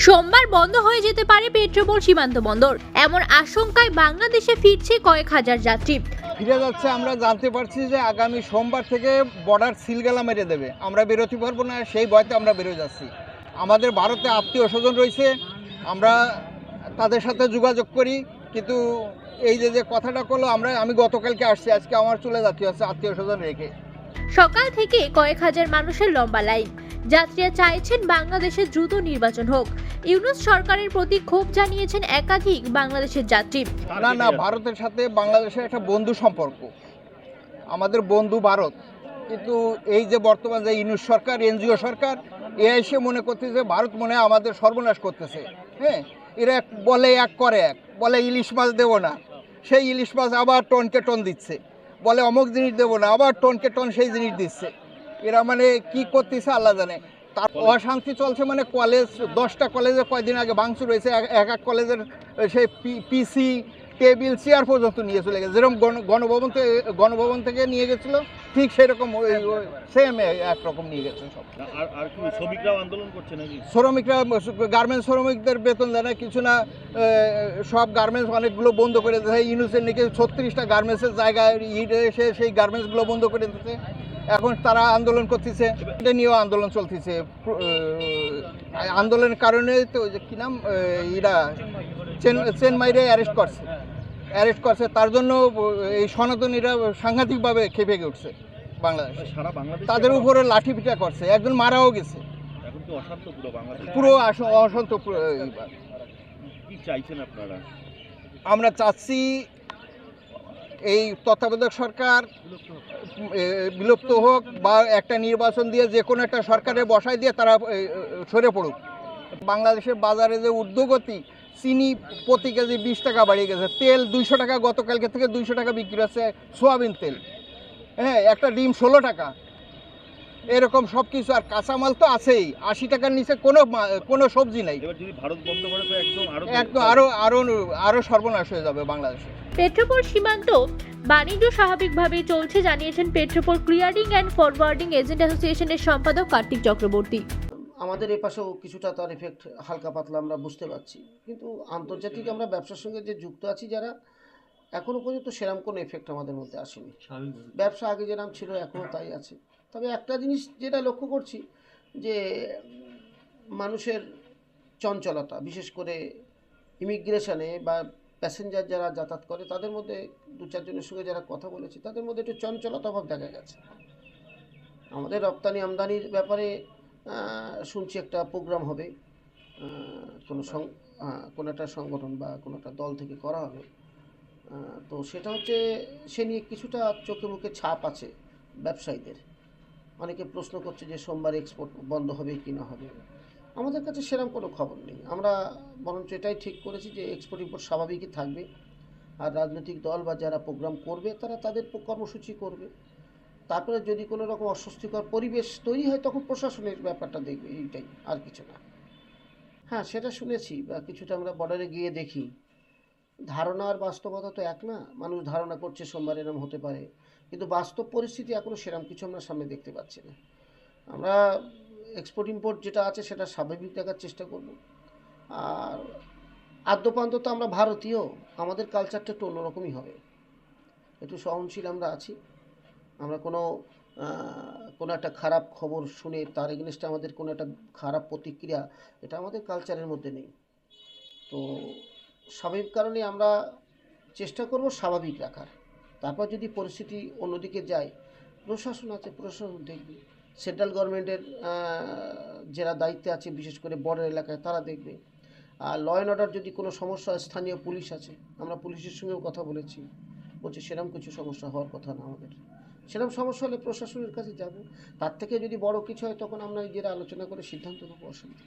সোমবার বন্ধ হয়ে যেতে পারে পেট্রোপোল সীমান্ত বন্দর, এমন আশঙ্কায় বাংলাদেশে ফিরছে কয়েক হাজার যাত্রী। ফিরে যাচ্ছে। আমরা জানতে পারছি যে আগামী সোমবার থেকে বর্ডার সিলগালা মেরে দেবে, আমরা বেরোতে পারবো না, সেই ভয়তে আমরা বেরোয় যাচ্ছি। আমাদের ভারতে আত্মীয় স্বজন রয়েছে, আমরা তাদের সাথে যোগাযোগ করি, কিন্তু এই যে কথাটা করলো, আমি গতকালকে আসছি, আজকে আমার চলে যাচ্ছি হচ্ছে আত্মীয় স্বজন রেখে। সকাল থেকে কয়েক হাজার মানুষের লম্বা লাইন। যাত্রীরা চাইছেন বাংলাদেশে দ্রুত নির্বাচন হোক। ইউনূস সরকারের প্রতি ক্ষোভ জানিয়েছেন একাধিক বাংলাদেশের যাত্রী। না, ভারতের সাথে বাংলাদেশের একটা বন্ধু সম্পর্ক, আমাদের বন্ধু ভারত। কিন্তু এই যে বর্তমান যে ইউনূস সরকার, এনজিও সরকার, এ এসে মনে করতেছে ভারত মনে হয় আমাদের সর্বনাশ করতেছে। হ্যাঁ, এরা বলে এক করে এক, বলে ইলিশ মাছ দেবো না, সেই ইলিশ মাছ আবার টনকে টন দিচ্ছে, বলে অমুক জিনিস দেবো না, আবার টনকে টন সেই জিনিস দিচ্ছে। এরা মানে কি করতেছে আল্লাহ জানে। তার অশান্তি চলছে, মানে কলেজ 10টা কলেজে কয়েকদিন আগে ভাঙচুর হয়েছে, এক কলেজের সেই পিসি টেবিল চেয়ার পর্যন্ত নিয়ে চলে গেছে। যেরকম গণভবন থেকে নিয়ে গেছিল, ঠিক সেরকম সেম একরকম নিয়ে গেছে সব। আর কি শ্রমিকরাও আন্দোলন করছে নাকি? শ্রমিকরা, গার্মেন্টস শ্রমিকদের বেতন দেয় না, কিছু না, সব গার্মেন্টস অনেকগুলো বন্ধ করে দিয়েছে। ইউনুসের নাকি 36টা গার্মেন্টসের জায়গায় এসে সেই গার্মেন্টসগুলো বন্ধ করে দিতেছে। এখন তারা আন্দোলন করতেছে, এটা নিয়েও আন্দোলন চলতেছে। আন্দোলনের কারণে তো যে কী নাম, এরা চেনমাইরে অ্যারেস্ট করছে, তার জন্য এই সনাতনীরা সাংঘাতিকভাবে খেপে উঠছে। বাংলাদেশে সারা বাংলাদেশ তাদের উপরে লাঠি পিটা করছে, একজন মারাও গেছে। এখন তো অশান্ত পুরো বাংলাদেশ, পুরো অশান্ত। কি চাইছেন আপনারা? আমরা চাচ্ছি এই তত্ত্বাবধায়ক সরকার বিলুপ্ত হোক, বা একটা নির্বাচন দিয়ে যে কোনো একটা সরকারে বসাই দিয়ে তারা সরে পড়ুক। বাংলাদেশের বাজারে যে ঊর্ধ্বগতি, চিনি প্রতি কেজি 20 টাকা বাড়িয়ে গেছে, তেল 200 টাকা, গতকালকে থেকে 200 টাকা বিক্রি হচ্ছে সোয়াবিন তেল। হ্যাঁ, একটা ডিম 16 টাকা, এরকম সব কিছু। আর কাঁচামাল তো আছেই, 80 টাকার নিচে কোনো সবজি নাই। এবার যদি ভারত বন্ধ করে তো একদম আরো সর্বনাশ হয়ে যাবে বাংলাদেশে। পেট্রোপোল সীমান্ত বাণিজ্য স্বাভাবিকভাবেই চলছে জানিয়েছেন Petrapole clearing and forwarding agent অ্যাসোসিয়েশনের সম্পাদক কার্তিক চক্রবর্তী। আমাদের এপাশেও কিছুটা তার এফেক্ট হালকা পাতলা আমরা বুঝতে পারছি, কিন্তু আন্তর্জাতিক আমরা ব্যবসার সঙ্গে যে যুক্ত আছি যারা, এখনও পর্যন্ত সেরকম কোনো এফেক্ট আমাদের মধ্যে আসেনি। ব্যবসা আগে যেরকম ছিল এখনও তাই আছে। তবে একটা জিনিস যেটা লক্ষ্য করছি, যে মানুষের চঞ্চলতা, বিশেষ করে ইমিগ্রেশনে বা প্যাসেঞ্জার যারা যাতায়াত করে তাদের মধ্যে 2-4 জনের সঙ্গে যারা কথা বলেছি, তাদের মধ্যে একটু চঞ্চলতা ভাব দেখা গেছে। আমাদের রপ্তানি আমদানির ব্যাপারে শুনছি একটা প্রোগ্রাম হবে, কোনো একটা সংগঠন বা কোনো একটা দল থেকে করা হবে। তো সেটা হচ্ছে, সে নিয়ে কিছুটা চোখে মুখে ছাপ আছে ব্যবসায়ীদের। অনেকে প্রশ্ন করছে যে সোমবার এক্সপোর্ট বন্ধ হবে কি না হবে। আমাদের কাছে সেরকম কোনো খবর নেই। আমরা বরঞ্চ এটাই ঠিক করেছি যে এক্সপোর্ট ইম্পোর্ট স্বাভাবিকই থাকবে, আর রাজনৈতিক দল বা যারা প্রোগ্রাম করবে তারা তাদের কর্মসূচি করবে। তারপরে যদি কোনো রকম অস্বস্তিকর পরিবেশ তৈরি হয় তখন প্রশাসনের ব্যাপারটা দেখবে, এইটাই, আর কিছু না। হ্যাঁ, সেটা শুনেছি, বা কিছুটা আমরা বর্ডারে গিয়ে দেখি। ধারণা আর বাস্তবতা তো এক না। মানুষ ধারণা করছে সোমবার এরম হতে পারে, কিন্তু বাস্তব পরিস্থিতি এখনও সেরকম কিছু আমরা সামনে দেখতে পাচ্ছি না। আমরা এক্সপোর্ট ইম্পোর্ট যেটা আছে সেটা স্বাভাবিক দেখার চেষ্টা করব। আর আদ্যপান্ত তো আমরা ভারতীয়, আমাদের কালচারটা একটু অন্যরকমই হবে। একটু সহনশীল আমরা আছি। আমরা কোনো একটা খারাপ খবর শুনে তার এগেনস্টে আমাদের কোনো একটা খারাপ প্রতিক্রিয়া, এটা আমাদের কালচারের মধ্যে নেই। তো স্বাভাবিক কারণে আমরা চেষ্টা করব স্বাভাবিক রাখার। তারপর যদি পরিস্থিতি অন্যদিকে যায়, প্রশাসন আছে, প্রশাসন দেখবে। সেন্ট্রাল গভর্নমেন্টের যারা দায়িত্বে আছে, বিশেষ করে বর্ডার এলাকায়, তারা দেখবে। আর ল অ্যান্ড অর্ডার যদি কোনো সমস্যা হয়, স্থানীয় পুলিশ আছে, আমরা পুলিশের সঙ্গেও কথা বলছি সেরকম কিছু সমস্যা হওয়ার কথা না আমাদের। সেরকম সমস্যা হলে প্রশাসনের কাছে যাব। তার থেকে যদি বড় কিছু হয় তখন আমরা নিজেরা আলোচনা করে সিদ্ধান্ত নেবো, অসুবিধা।